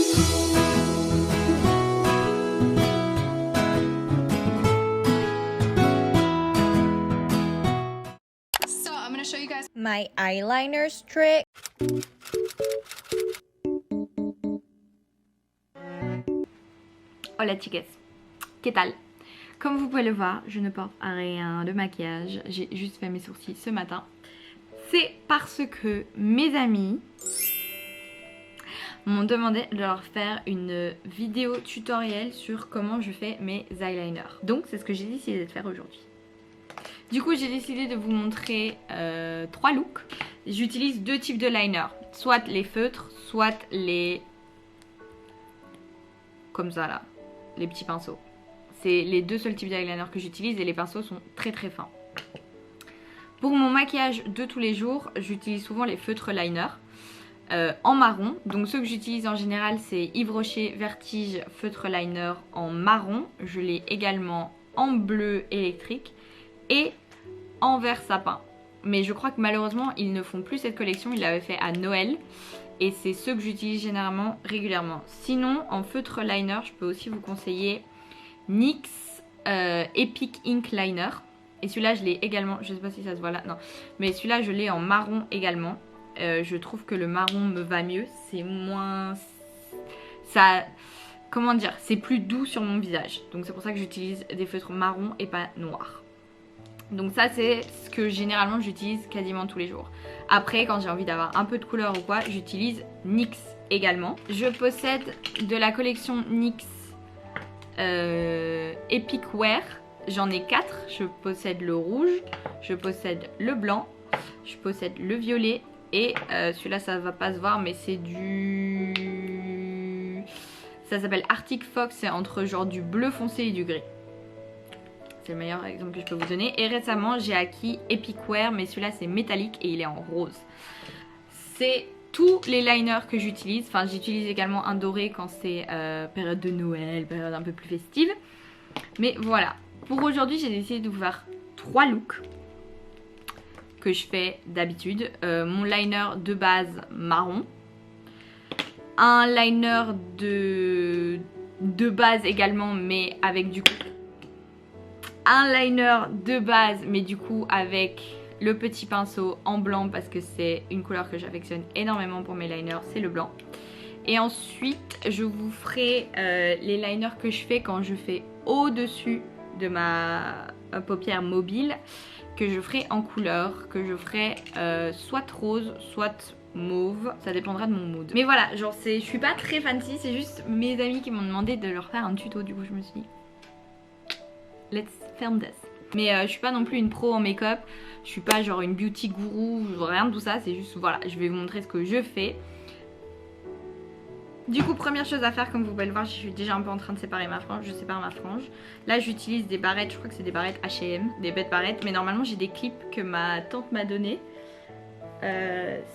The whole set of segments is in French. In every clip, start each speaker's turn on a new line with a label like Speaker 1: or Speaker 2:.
Speaker 1: So I'm gonna show you guys
Speaker 2: my eyeliner trick.
Speaker 3: Hola chicas, ¿qué tal? Comme vous pouvez le voir, je ne porte rien de maquillage, j'ai juste fait mes sourcils ce matin. C'est parce que mes amis m'ont demandé de leur faire une vidéo tutoriel sur comment je fais mes eyeliners. Donc c'est ce que j'ai décidé de faire aujourd'hui. Du coup j'ai décidé de vous montrer 3 looks. J'utilise 2 types de liner, soit les feutres, soit les... comme ça là, les petits pinceaux. C'est les 2 seuls types d'eyeliner que j'utilise et les pinceaux sont très très fins. Pour mon maquillage de tous les jours, j'utilise souvent les feutres liner en marron. Donc ceux que j'utilise en général c'est Yves Rocher Vertige feutre liner en marron. Je l'ai également en bleu électrique et en vert sapin. Mais je crois que malheureusement ils ne font plus cette collection, ils l'avaient fait à Noël. Et c'est ceux que j'utilise généralement régulièrement. Sinon en feutre liner je peux aussi vous conseiller NYX Epic Ink Liner. Et celui-là je l'ai également, je sais pas si ça se voit là, non. Mais celui-là je l'ai en marron également. Je trouve que le marron me va mieux. C'est moins... ça... comment dire, c'est plus doux sur mon visage. Donc c'est pour ça que j'utilise des feutres marron et pas noirs. Donc ça c'est ce que généralement j'utilise quasiment tous les jours. Après quand j'ai envie d'avoir un peu de couleur ou quoi, j'utilise NYX également. Je possède de la collection NYX Epic Wear. J'en ai 4. Je possède le rouge, je possède le blanc, je possède le violet et celui-là ça va pas se voir mais c'est du... ça s'appelle Arctic Fox, c'est entre genre du bleu foncé et du gris. C'est le meilleur exemple que je peux vous donner. Et récemment j'ai acquis Epic Wear mais celui-là c'est métallique et il est en rose. C'est tous les liners que j'utilise. Enfin j'utilise également un doré quand c'est période de Noël, période un peu plus festive. Mais voilà. Pour aujourd'hui j'ai décidé de vous faire 3 looks que je fais d'habitude. Mon liner de base marron. Un liner de base également mais avec du coup... un liner de base mais du coup avec le petit pinceau en blanc parce que c'est une couleur que j'affectionne énormément pour mes liners, c'est le blanc. Et ensuite je vous ferai les liners que je fais quand je fais au-dessus de ma paupière mobile, que je ferai en couleur, que je ferai soit rose, soit mauve, ça dépendra de mon mood. Mais voilà, genre je suis pas très fancy, c'est juste mes amis qui m'ont demandé de leur faire un tuto, du coup je me suis dit let's film this. Mais je suis pas non plus une pro en make-up, je suis pas genre une beauty gourou, rien de tout ça, c'est juste voilà, je vais vous montrer ce que je fais. Du coup première chose à faire, comme vous pouvez le voir, je suis déjà un peu en train de séparer ma frange, je sépare ma frange. Là j'utilise des barrettes, je crois que c'est des barrettes H&M, des bêtes barrettes, mais normalement j'ai des clips que ma tante m'a donné.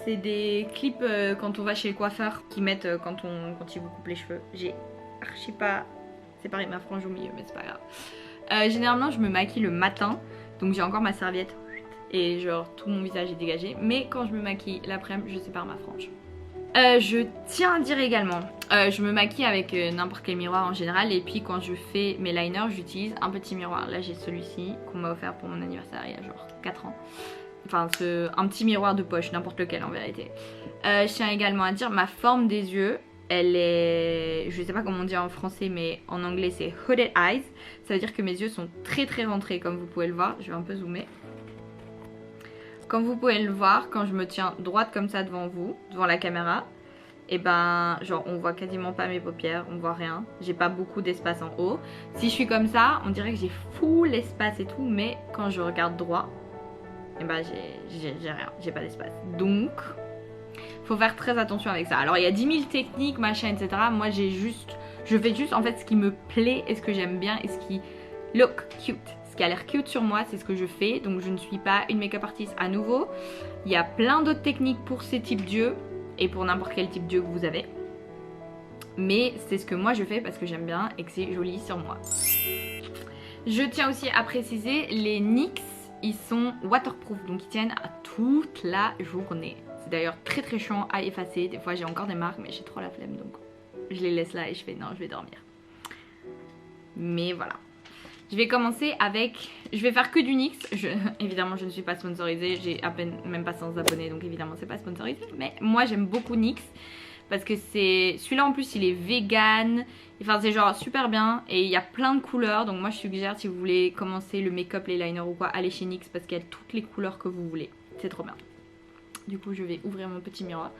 Speaker 3: C'est des clips quand on va chez le coiffeur qui mettent quand il vous coupe les cheveux. J'ai archi pas séparé ma frange au milieu mais c'est pas grave. Généralement je me maquille le matin, donc j'ai encore ma serviette et genre tout mon visage est dégagé. Mais quand je me maquille l'après-midi je sépare ma frange. Je tiens à dire également, je me maquille avec n'importe quel miroir en général. Et puis quand je fais mes liners j'utilise un petit miroir. Là j'ai celui-ci qu'on m'a offert pour mon anniversaire il y a genre 4 ans. Enfin un petit miroir de poche, n'importe lequel en vérité. Je tiens également à dire ma forme des yeux. Elle est, je sais pas comment on dit en français mais en anglais c'est hooded eyes. Ça veut dire que mes yeux sont très très rentrés comme vous pouvez le voir. Je vais un peu zoomer. Comme vous pouvez le voir, quand je me tiens droite comme ça devant vous, devant la caméra, et ben genre on voit quasiment pas mes paupières, on voit rien. J'ai pas beaucoup d'espace en haut. Si je suis comme ça, on dirait que j'ai full espace et tout, mais quand je regarde droit, et ben j'ai rien, j'ai pas d'espace. Donc faut faire très attention avec ça. Alors il y a 10 000 techniques, machin, etc. Moi je fais juste en fait ce qui me plaît et ce que j'aime bien et ce qui look cute. Ce qui a l'air cute sur moi, c'est ce que je fais. Donc je ne suis pas une make-up artiste à nouveau. Il y a plein d'autres techniques pour ces types d'yeux et pour n'importe quel type d'yeux que vous avez. Mais c'est ce que moi je fais parce que j'aime bien et que c'est joli sur moi. Je tiens aussi à préciser, les NYX, ils sont waterproof, donc ils tiennent à toute la journée. C'est d'ailleurs très très chiant à effacer. Des fois j'ai encore des marques mais j'ai trop la flemme donc je les laisse là et je fais non, je vais dormir. Mais voilà. Je vais commencer avec... Je vais faire que du NYX. Évidemment, je ne suis pas sponsorisée. J'ai à peine même pas 100 abonnés. Donc évidemment, c'est pas sponsorisé. Mais moi, j'aime beaucoup NYX. Parce que c'est... Celui-là, en plus, il est vegan. Enfin, c'est genre super bien. Et il y a plein de couleurs. Donc moi, je suggère, si vous voulez commencer le make-up, les liners ou quoi, allez chez NYX. Parce qu'il y a toutes les couleurs que vous voulez. C'est trop bien. Du coup, je vais ouvrir mon petit miroir.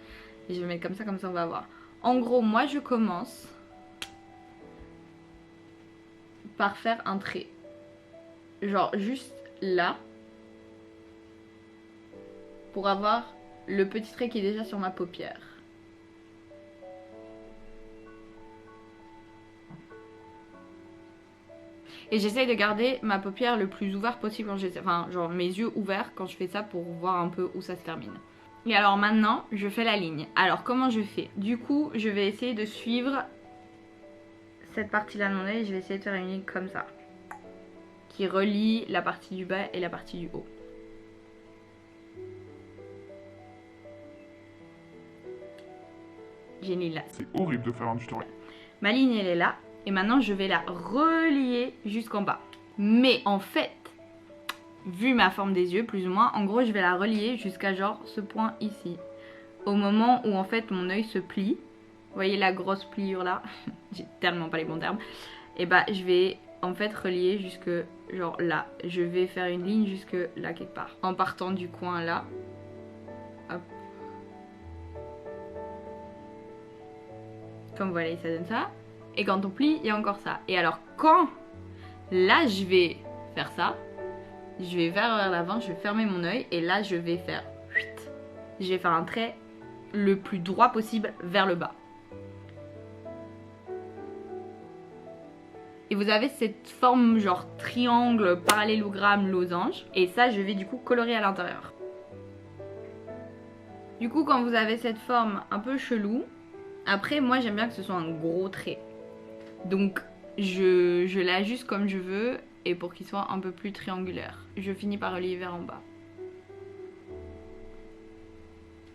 Speaker 3: Et je vais mettre comme ça on va voir. En gros, moi, je commence par faire un trait. Genre juste là. Pour avoir le petit trait qui est déjà sur ma paupière. Et j'essaye de garder ma paupière le plus ouverte possible quand j'essaie. Enfin, genre mes yeux ouverts quand je fais ça pour voir un peu où ça se termine. Et alors maintenant, je fais la ligne. Alors comment je fais? Du coup, je vais essayer de suivre cette partie-là de mon œil. Je vais essayer de faire une ligne comme ça. Qui relie la partie du bas et la partie du haut. J'ai une ligne là.
Speaker 4: C'est horrible de faire un tutoriel.
Speaker 3: Ma ligne, elle est là. Et maintenant, je vais la relier jusqu'en bas. Mais en fait, vu ma forme des yeux, plus ou moins, en gros, je vais la relier jusqu'à genre ce point ici. Au moment où en fait mon œil se plie. Vous voyez la grosse pliure là? J'ai tellement pas les bons termes. Et bah, je vais en fait relier jusque genre là. Je vais faire une ligne jusque là quelque part. En partant du coin là. Hop. Comme vous voyez, ça donne ça. Et quand on plie, il y a encore ça. Et alors quand là je vais faire ça, je vais vers l'avant, je vais fermer mon œil et là je vais faire... Je vais faire un trait le plus droit possible vers le bas. Et vous avez cette forme genre triangle, parallélogramme, losange. Et ça, je vais du coup colorer à l'intérieur. Du coup, quand vous avez cette forme un peu chelou, après, moi j'aime bien que ce soit un gros trait. Donc, je l'ajuste comme je veux et pour qu'il soit un peu plus triangulaire. Je finis par relier vers en bas.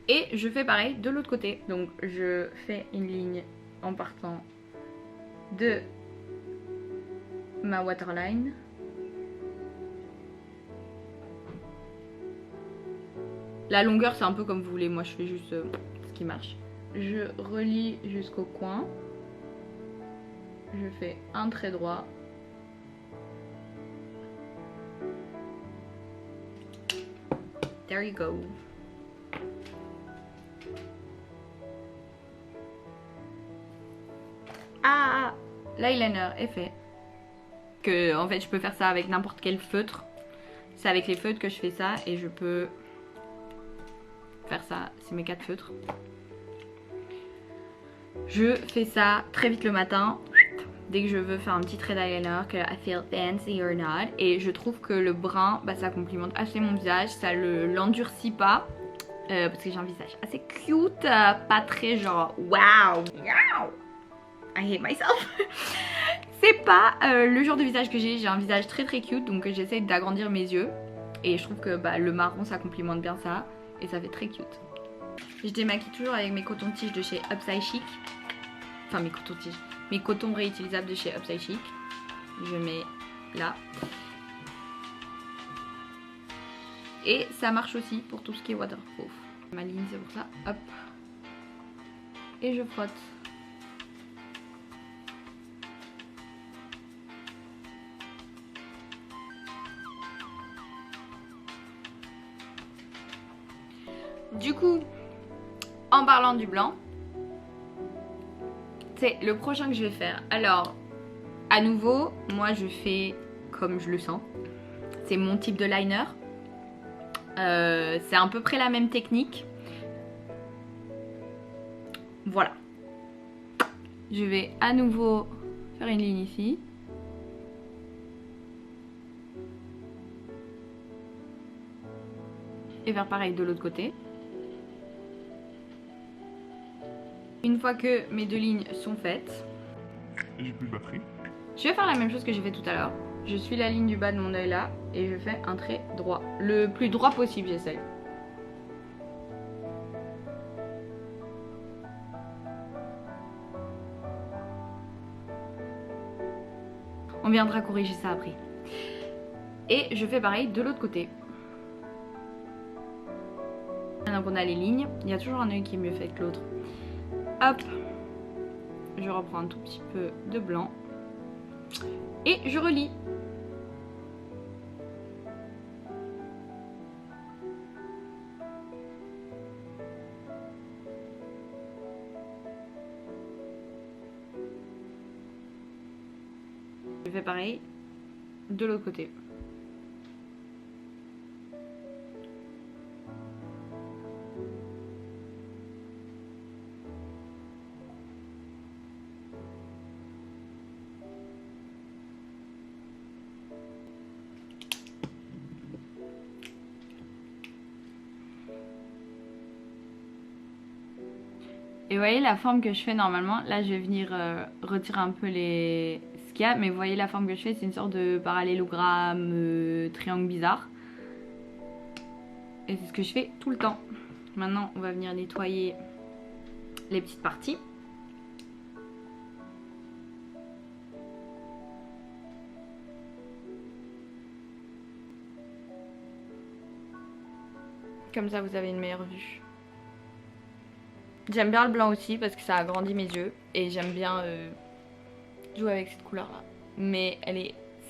Speaker 3: Et je fais pareil de l'autre côté. Donc, je fais une ligne en partant de ma waterline. La longueur c'est un peu comme vous voulez, moi je fais juste ce qui marche. Je relie jusqu'au coin. Je fais un trait droit. There you go. Ah, l'eyeliner est fait. Que en fait je peux faire ça avec n'importe quel feutre. C'est avec les feutres que je fais ça et je peux faire ça, c'est mes 4 feutres. Je fais ça très vite le matin, dès que je veux faire un petit trait d'eyeliner, que I feel fancy or not. Et je trouve que le brun, bah, ça complimente assez mon visage, ça l'endurcit pas. Parce que j'ai un visage assez cute, pas très genre wow, I hate myself. C'est pas le genre de visage que j'ai un visage très très cute, donc j'essaie d'agrandir mes yeux. Et je trouve que bah, le marron ça complimente bien ça, et ça fait très cute. Je démaquille toujours avec mes cotons-tiges de chez Upside Chic. Enfin mes cotons-tiges, mes cotons réutilisables de chez Upside Chic. Je mets là. Et ça marche aussi pour tout ce qui est waterproof. Ma ligne c'est pour ça, hop. Et je frotte. Du coup, en parlant du blanc, c'est le prochain que je vais faire. Alors, à nouveau, moi je fais comme je le sens. C'est mon type de liner. C'est à peu près la même technique. Voilà. Je vais à nouveau faire une ligne ici. Et faire pareil de l'autre côté. Une fois que mes 2 lignes sont faites,
Speaker 4: Et j'ai plus de batterie.
Speaker 3: je vais faire la même chose que j'ai fait tout à l'heure. Je suis la ligne du bas de mon œil là et je fais un trait droit. Le plus droit possible, j'essaye. On viendra corriger ça après. Et je fais pareil de l'autre côté. Maintenant qu'on a les lignes, il y a toujours un œil qui est mieux fait que l'autre. Hop, je reprends un tout petit peu de blanc et je relis. Je fais pareil de l'autre côté. Et vous voyez la forme que je fais normalement. Là je vais venir retirer un peu ce qu'il y a. Mais vous voyez la forme que je fais, c'est une sorte de parallélogramme, triangle bizarre. Et c'est ce que je fais tout le temps. Maintenant on va venir nettoyer les petites parties. Comme ça vous avez une meilleure vue. J'aime bien le blanc aussi parce que ça agrandit mes yeux. Et j'aime bien jouer avec cette couleur là. Mais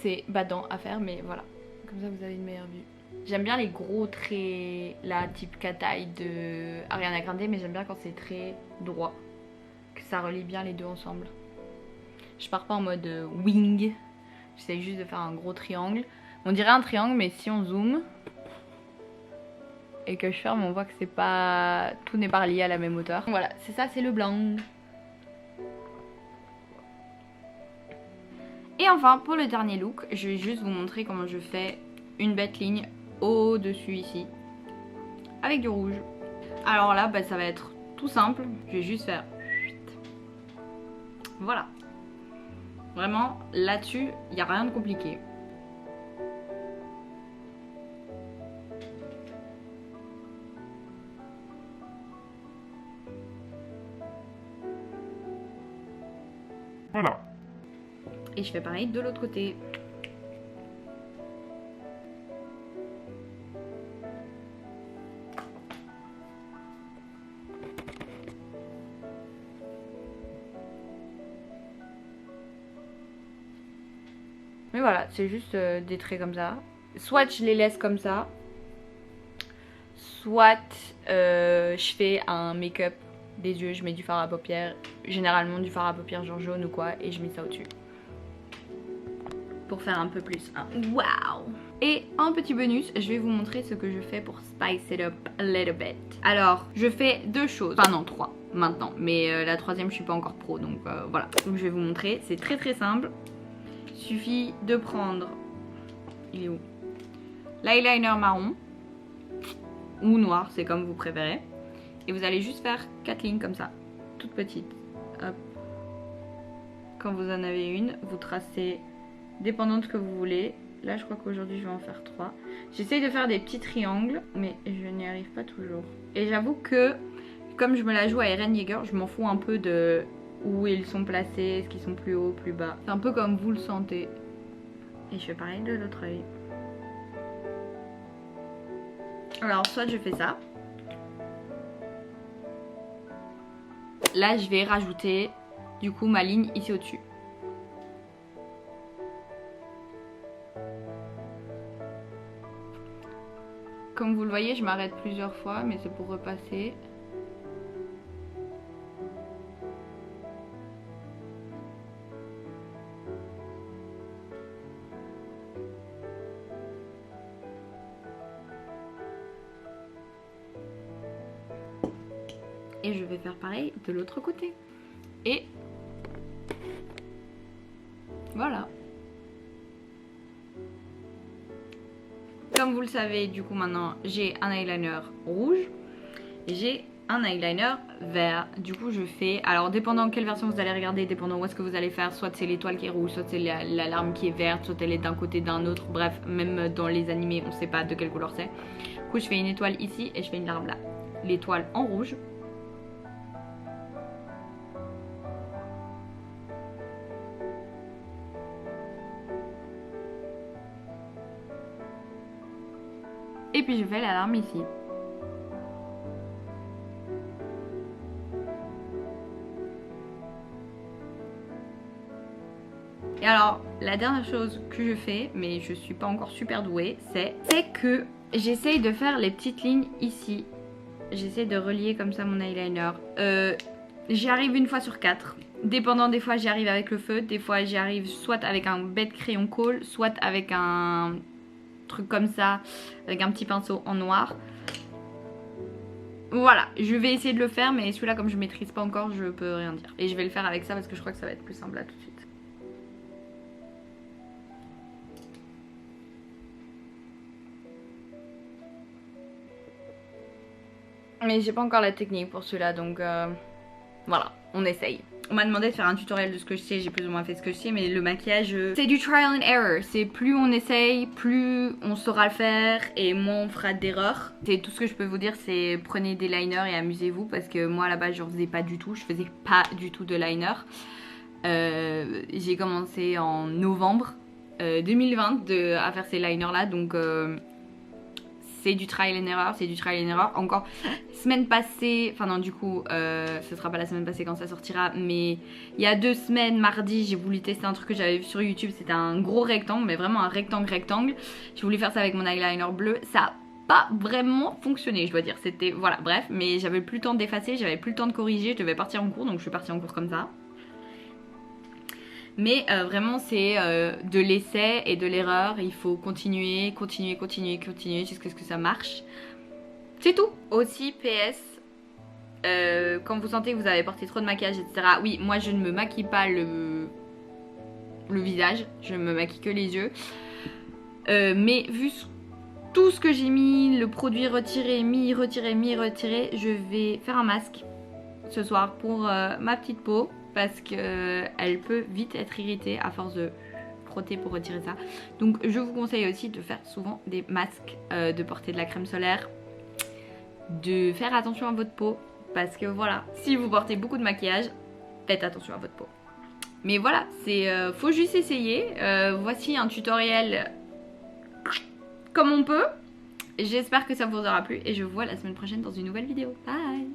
Speaker 3: c'est badant à faire, mais voilà. Comme ça vous avez une meilleure vue. J'aime bien les gros traits là type Cat-Eye de Ariana Grande. Mais j'aime bien quand c'est très droit. Que ça relie bien les deux ensemble. Je pars pas en mode wing. J'essaie juste de faire un gros triangle. On dirait un triangle mais si on zoome et que je ferme, on voit que c'est pas... tout n'est pas relié à la même hauteur. Voilà, c'est ça, c'est le blanc. Et enfin, pour le dernier look, je vais juste vous montrer comment je fais une bête ligne au-dessus ici. Avec du rouge. Alors là, bah, ça va être tout simple. Je vais juste faire... Voilà. Vraiment, là-dessus, il n'y a rien de compliqué.
Speaker 4: Voilà.
Speaker 3: Et je fais pareil de l'autre côté. Mais voilà, c'est juste des traits comme ça. Soit je les laisse comme ça, soit je fais un make-up des yeux, je mets du fard à paupières, généralement du fard à paupières genre jaune ou quoi, et je mets ça au-dessus. Pour faire un peu plus un waouh. Et un petit bonus, je vais vous montrer ce que je fais pour spice it up a little bit. Alors, je fais deux choses, enfin non, trois maintenant, mais la troisième je suis pas encore pro, donc voilà. Donc je vais vous montrer, c'est très très simple. Il suffit de prendre, il est où, l'eyeliner marron ou noir, c'est comme vous préférez. Et vous allez juste faire 4 lignes comme ça, toutes petites. Hop. Quand vous en avez une, vous tracez dépendant de ce que vous voulez. Là, je crois qu'aujourd'hui, je vais en faire 3. J'essaye de faire des petits triangles, mais je n'y arrive pas toujours. Et j'avoue que, comme je me la joue à Eren Yeager, je m'en fous un peu de où ils sont placés, est-ce qu'ils sont plus haut, plus bas. C'est un peu comme vous le sentez. Et je fais pareil de l'autre œil. Alors, soit je fais ça. Là, je vais rajouter du coup ma ligne ici au-dessus. Comme vous le voyez, je m'arrête plusieurs fois, mais c'est pour repasser. Et je vais faire pareil de l'autre côté. Et voilà. Comme vous le savez, du coup maintenant j'ai un eyeliner rouge et j'ai un eyeliner vert. Du coup je fais, alors dépendant quelle version vous allez regarder, dépendant où est-ce que vous allez faire, soit c'est l'étoile qui est rouge, soit c'est l'alarme qui est verte, soit elle est d'un côté d'un autre, bref, même dans les animés on sait pas de quelle couleur c'est. Du coup je fais une étoile ici et je fais une larme là. L'étoile en rouge. Et puis je fais l'alarme ici. Et alors, la dernière chose que je fais, mais je suis pas encore super douée, c'est que j'essaye de faire les petites lignes ici. J'essaie de relier comme ça mon eyeliner. J'y arrive une fois sur 4. Dépendant des fois j'y arrive avec le feu, des fois j'y arrive soit avec un bête crayon colle, soit avec un truc comme ça, avec un petit pinceau en noir. Voilà, je vais essayer de le faire, mais celui-là comme je maîtrise pas encore, je peux rien dire. Et je vais le faire avec ça parce que je crois que ça va être plus simple là tout de suite. Mais j'ai pas encore la technique pour celui-là, donc voilà, on essaye. On m'a demandé de faire un tutoriel de ce que je sais, j'ai plus ou moins fait ce que je sais, mais le maquillage, c'est du trial and error. C'est plus on essaye, plus on saura le faire et moins on fera d'erreurs. C'est tout ce que je peux vous dire, c'est prenez des liners et amusez-vous, parce que moi à la base je faisais pas du tout, je faisais pas du tout de liner. J'ai commencé en novembre 2020 à faire ces liners là, donc c'est du trial and error, c'est du trial and error. Encore semaine passée, enfin non du coup ce sera pas la semaine passée quand ça sortira, mais il y a 2 semaines, mardi, j'ai voulu tester un truc que j'avais vu sur YouTube. C'était un gros rectangle, mais vraiment un rectangle. J'ai voulu faire ça avec mon eyeliner bleu, ça a pas vraiment fonctionné je dois dire. C'était, voilà, bref, mais j'avais plus le temps d'effacer, j'avais plus le temps de corriger, je devais partir en cours, donc je suis partie en cours comme ça. Mais vraiment c'est de l'essai et de l'erreur, il faut continuer jusqu'à ce que ça marche. C'est tout. Aussi PS, quand vous sentez que vous avez porté trop de maquillage etc. Oui, moi je ne me maquille pas le visage, je me maquille que les yeux. Mais vu tout ce que j'ai mis, le produit retiré, mis retiré, je vais faire un masque ce soir pour ma petite peau. Parce qu'elle peut vite être irritée à force de frotter pour retirer ça. Donc je vous conseille aussi de faire souvent des masques, de porter de la crème solaire, de faire attention à votre peau. Parce que voilà, si vous portez beaucoup de maquillage, faites attention à votre peau. Mais voilà, faut juste essayer. Voici un tutoriel comme on peut. J'espère que ça vous aura plu et je vous vois la semaine prochaine dans une nouvelle vidéo. Bye!